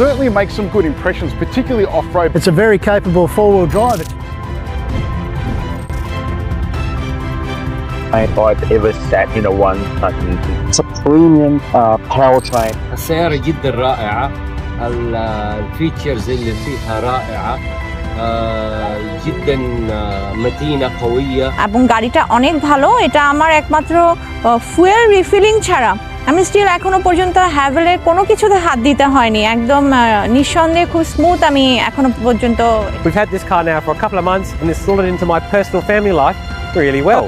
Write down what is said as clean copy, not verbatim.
certainly makes some good impressions, particularly off-road. It's a very capable four-wheel drive. I've ever sat in a one-ton engine. It's a premium powertrain. السيارة جدا رائعة، الفيتشرز اللي فيها رائعة، جدا متينة قوية এবং গাড়িটা অনেক ভালো। এটা আমার একমাত্র fuel refilling ছাড়া আমি স্টিল এখনো পর্যন্ত হ্যাভেলের কোনো কিছুতে হাত দিতে হয়নি, একদম নিঃসন্দেহে খুব স্মুথ আমি এখনো পর্যন্ত। We've had this car now for a couple of months and it's slotted into my personal family life really well.